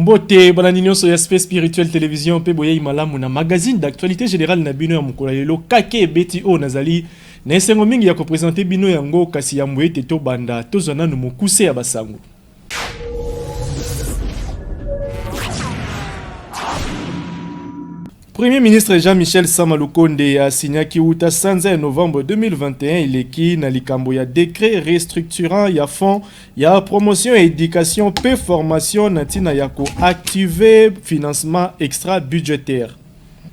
Mbote bananino so aspect spirituel télévision pe boye malamu na magazine d'actualité générale na bino ya mukolo lelo kake beti o nazali na esengo mingi ya ko présenter bino yango kasi ya mwete to banda to zona no mukuse ya basango. Premier ministre Jean-Michel Sama Lukonde a signé Kiwuta Sanza en novembre 2021 il est qui na likambo ya décret restructurant ya fonds ya promotion et éducation pe formation natina ya ko activer financement extra budgétaire.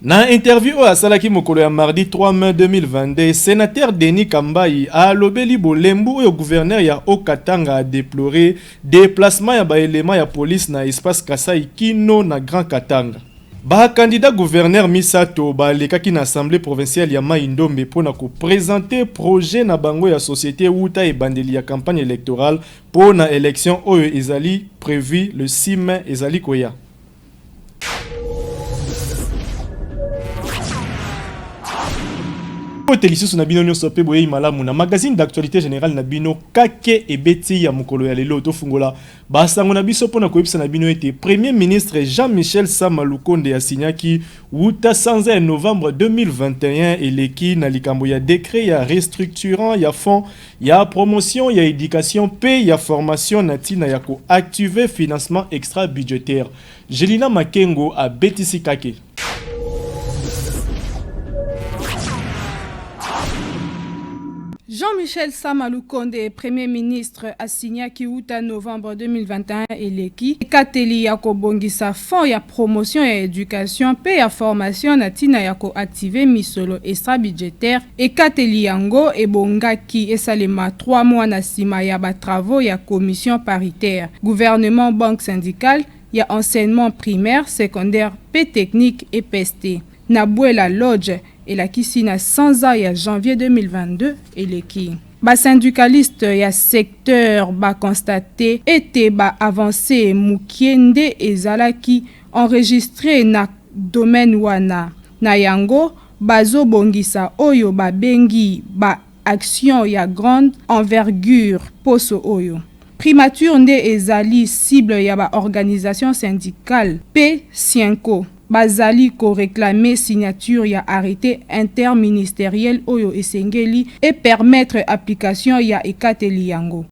Na interview à Salaki Mokolo ya mardi 3 mai 2022, sénateur Denis Kambai a lobeli bolembu et gouverneur ya Okatanga a déploré déplacement ya ba élément ya police na espace Kasai Kino na Grand Katanga. Ba candidat gouverneur Misato ba lekaki na assemblée provinciale ya Maindombe pour na ko présenter projet na bango ya société Wuta et bandeli ya campagne électorale pour na élection oyo ezali prévu le 6 mai ezali koya. Telisusu na bino nyonso pe boye malamu na magazine d'actualité générale na bino kake ebeti ya mukolo ya lelo to fungola basango na biso pona koyebisa na bino ete premier ministre Jean-Michel Sama Lukonde a signé Wuta Sanza en novembre 2021 eleki na likambo ya décret ya restructurant ya fonds ya promotion ya éducation pe ya formation natina ya ko activer financement extra budgétaire. Jelina Makengo a betisi kake. Jean-Michel Sama Lukonde, Premier ministre, a signé Kiwuta novembre 2021 eleki kateli ya ko bongisa fonds ya promotion et éducation pe ya formation natina ya ko activer misolo extra budgétaire et kateli yango ebongaki esalema 3 mois na sima ya ba travaux ya commission paritaire gouvernement banque syndicale ya enseignement primaire secondaire pe technique et PST na Bouela Lodge et la Kisina Sanza ya janvier 2022 et l'équipe. Ba syndicaliste ya secteur ba constaté était ba avancé mukiende ezalaki enregistré na domaine wana na yango bazo bongisa oyo ba bengi ba action ya grande envergure poso oyo. Primature nde ezali cible ya ba organisation syndicale P5 bazali ko réclamer signature ya arrêté interministériel oyo esengeli et permettre application ya ekateli yango.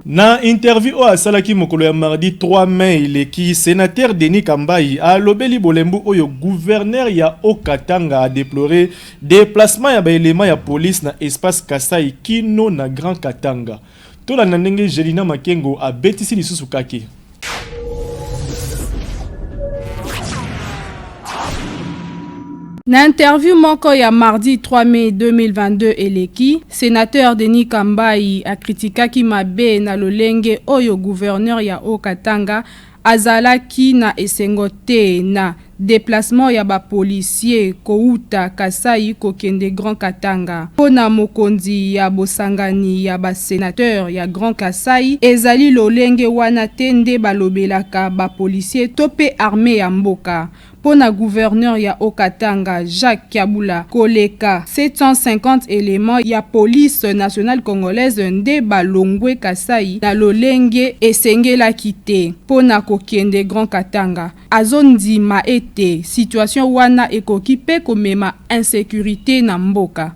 Na interview à Salaki Mokolo ya mardi 3 mai il est qui sénateur Denis Kambai a lobeli bolembu oyo gouverneur ya Okatanga a déploré déplacement ya ba élément ya police na espace Kasai Kino na Grand Katanga. Tola nanenge Jelina Makengo a betisi lisusu kake. Na interview moko ya mardi 3 mai 2022 eleki, sénateur Denis Kambai a critiqué mabe na lolenge oyo gouverneur ya Okatanga azalaki na esengote na déplacement ya ba policier Kouta Kasai kokende Grand Katanga. Pona mokonzi ya bosangani ya ba sénateur ya Grand Kasai ezali lolenge wana tende balobelaka ba policier tope armée ya mboka. Pona gouverneur ya Okatanga Jacques Kabula koleka 750 éléments ya police nationale congolaise nde balongwe Kasai na lolenge esengela kite pona kokende Grand Katanga azondi ma ete situation wana ekoki pe komema insécurité na mboka.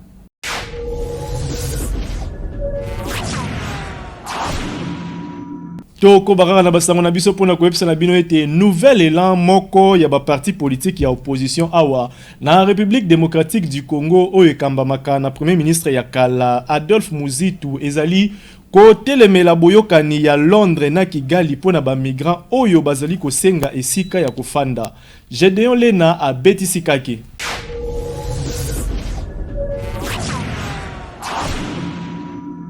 Toko bakaka na basango na biso pona koyebisa na bino ete nouvel élan moko ya ba parti politique ya opposition awa na République démocratique du Congo oyo ekambamaka na premier ministre ya kala Adolphe Muzitu ezali kotelemela boyokani ya Londres na Kigali pona ba migrant oyo bazali kosenga esika ya kofanda. Gedeon Lena a betisi kake.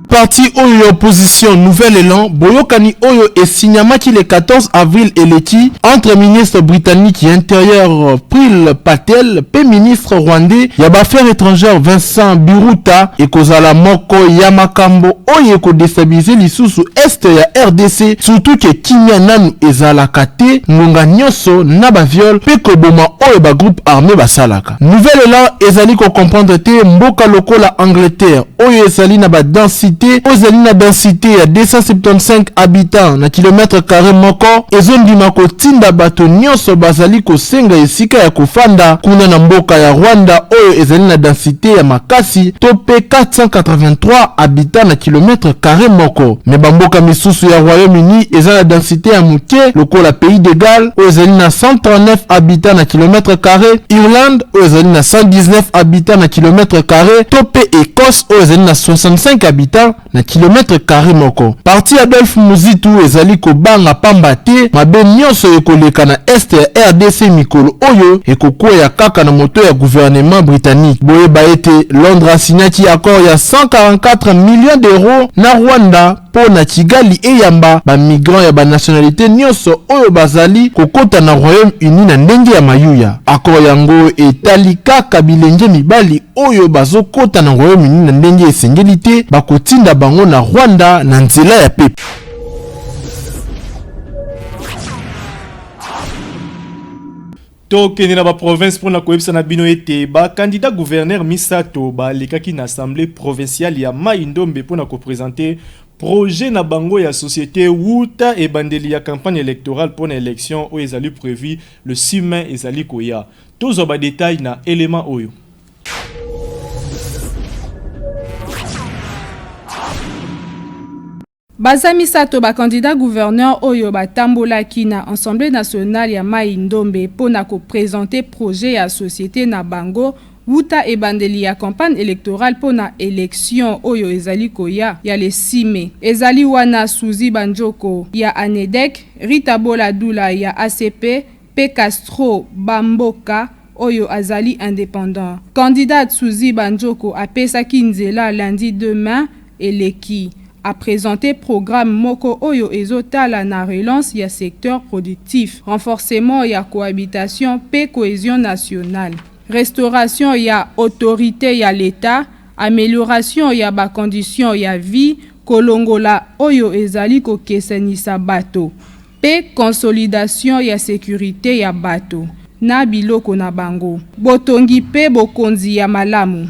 Parti oyo opposition nouvel élan boyokani oyo et signamaki le 14 avril eleki entre ministre britannique intérieur Pril Patel pe ministre rwandais ya affaires étrangères Vincent Biruta et kozala moko ya makambo oyo ko déstabiliser lisusu est ya RDC surtout que kimia nanu ezalaka te ngonga nyonso na ba viol pe ko boma oyo ba groupe armé basalaka. Nouvel élan ezali ko comprendre te mboka lokola Angleterre oyo ezali na ba densité municipalité ozali na densité ya 275 habitants na kilomètre carré moko ezondima kotinda bato nyonso bazali kosenga esika ya kofanda kuna na mboka ya Rwanda oyo ezali na densité ya makasi to pe 483 habitants na kilomètre carré moko. Me bamboka misusu ya Royaume-Uni ezali na densité ya muke lokola Pays de Galles oyo ezali na 139 habitants na kilomètre carré, Irlande oyo ezali na 119 habitants na kilomètre carré, to pe Écosse oyo ezali na 65 habitants na kilomètre carré moko. Parti Adolphe Muzitu ezali kobanga pamba te mabe nyonso ekoleka na este ya RDC mikolo oyo ekokwea kaka na moto ya gouvernement britannique. Boyeba ete Londres asignaki accord ya 144 millions d'euros na Rwanda po na Kigali eyamba ba migrants ya ba nationalité nyonso oyo bazali kokota na Royaume-Uni na ndenge ya mayuya. Accord yango etali kaka bilenge mibali oyo bazokota na Royaume-Uni na ndenge esengeli te bakotinda bango na Rwanda na nzela ya pepe. Tokende na ba province pour na koyebisa na bino ete ba candidat gouverneur misato ba lekaki na assemblée provinciale ya Mai-Ndombe pour na ko présenter projet na bango ya société wuta e bandeli ya campagne électorale pour na élection o ezali prévu le 6 mai ezali koya. Tozo ba détail na élément oyo. Baza misato ba candidat gouverneur oyo batambolaki na Assemblée nationale ya Mai-Ndombe pona ko présenter projet ya société na bango wuta e bandeli ya campagne électorale pona élection oyo ezali koya ya le 6 mai. Ezali wana Suzi Banjoko ya Anedek, Rita Boladula ya ACP, P. Castro Bamboka oyo azali indépendant. Candidat Suzi Banjoko apesaki nzela lundi demain eleki a présenté programme moko oyo ezotala na relance ya secteur productif, renforcement ya cohabitation pe cohésion nationale, restauration ya autorité ya l'État, amélioration ya ba condition ya vie, kolongola oyo ezali kokesanisa bato, pe consolidation ya sécurité ya bato na biloko na bango, botongi pe bokonzi ya malamu.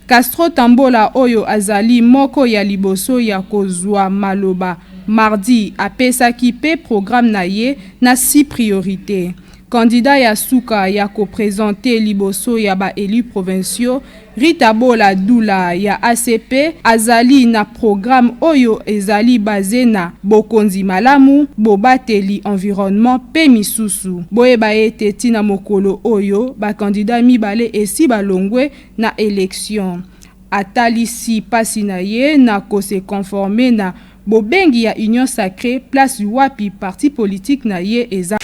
Castro Tambola oyo azali moko ya liboso ya kozwa maloba mardi apesaki pe programme na ye na 6 priorités. Candidat ya suka ya ko-présenter liboso ya ba élus provinciaux, Rita Boladula ya ACP azali na programme oyo ezali basé na bokonzi malamu, bobateli environnement pe misusu. Boyeba ete tina mokolo oyo ba candidat mibale esi balongwe na élection. Atalisi pasi na ye na ko se conformer na bobengi ya union sacrée place wapi parti politique na ye eza.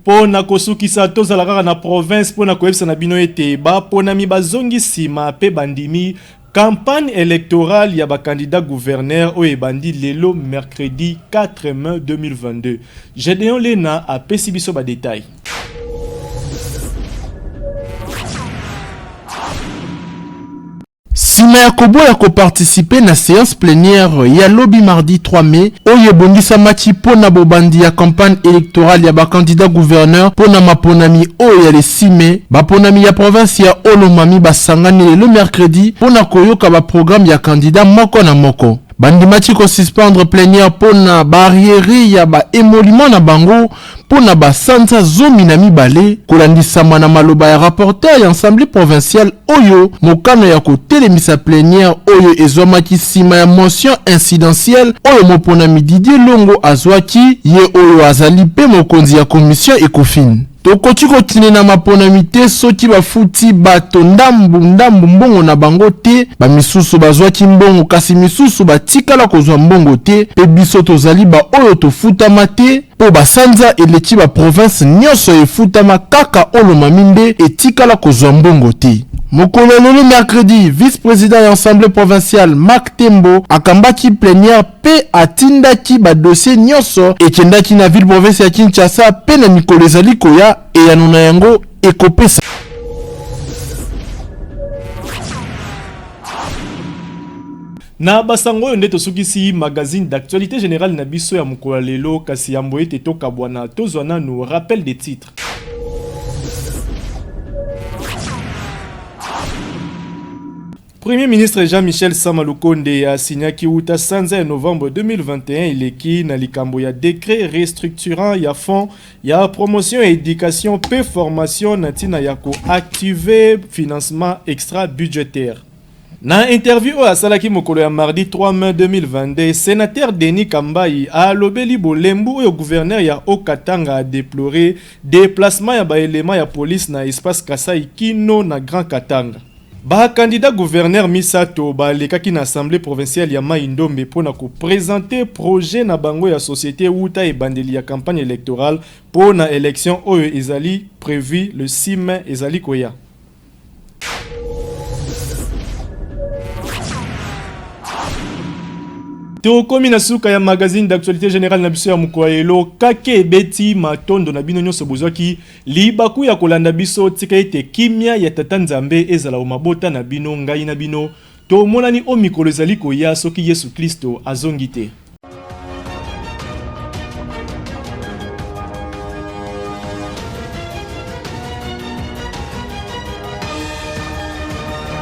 Pona kosukisa tozala kaka na province pona koyebisa na bino ete baponami bazongi sima pe bandimi campagne électorale ya ba candidat gouverneur oyo ebandi lelo mercredi 4 mai 2022. Gédéon Lena apesi biso ba détail. Sima ya koboya ko participer na séance plénière ya lobby mardi 3 mai oyo bongisa machi pona bobandi ya campagne électorale ya ba candidat gouverneur pona maponami oyo ya le 6 mai baponami ya province ya Olomami basangani le mercredi pona koyoka ba programme ya candidat moko na moko. Bandimati ko suspendre plénière pona barrière ya ba émolument na bango pona ba sanza zomi na mibale kolandisama na maloba ya rapporteur ya assemblée provinciale oyo mokano ya kotelemisa plénière oyo ezwamaki sima ya motion incidentielle oyo moponami Didier Longo azwaki ye oyo azali pe mokonzi ya commission Ecofin. Tokoti kotine na maponami te soki bafuti bato ndambu mbongo na bango te ba misusu bazwaki mbongo kasi misusu batikala kozwa mbongo te pe biso tozali ba oyo tofutama te po basanza eleki ba province nyonso efutama kaka Olomami nde etikala kozwa mbongo te. Mokolo lelo mercredi, vice-président ya assemblée provinciale Marc Tembo akambaki plénière pe atindaki ba dossier nyonso ekendaki na ville province ya Kinshasa pe na mikolo ezali koya eyano na yango ekopesa. Na basango oyo nde tosukisi magazine d'actualité générale na biso ya mokolo lelo kasi yambo ete tokabwana tozwa nanu rappel des titres. Premier ministre Jean-Michel Sama Lukonde a signé kiuta sanza novembre 2021 ileki na likambo ya décret restructurant ya fonds ya promotion et éducation pe formation na tina ya ko activer financement extra budgétaire. Na interview à Salaki Mokolo ya mardi 3 mai 2022, sénateur Denis Kambai a lobeli bolembu et gouverneur ya Okatanga a déploré déplacement ya ba élément ya police na espace Kasai Kino na Grand Katanga. Ba candidat gouverneur Misato ba lekaki na assemblée provinciale ya Maindombe pona ko présenter projet na bango ya société Uta et bandeli ya campagne électorale pour na élection oyo ezali prévu le 6 mai ezali koya. Tokomi na suka ya magazine d'actualité générale na biso ya Mukwayelo kake beti matondo na bino nyonso bozwaki libaku ya kolanda biso tika ete kimia ya tata Nzambe ezala mabota na bino ngai na bino to monani o mikolo ezali koya soki Yesu Kristo azongi te.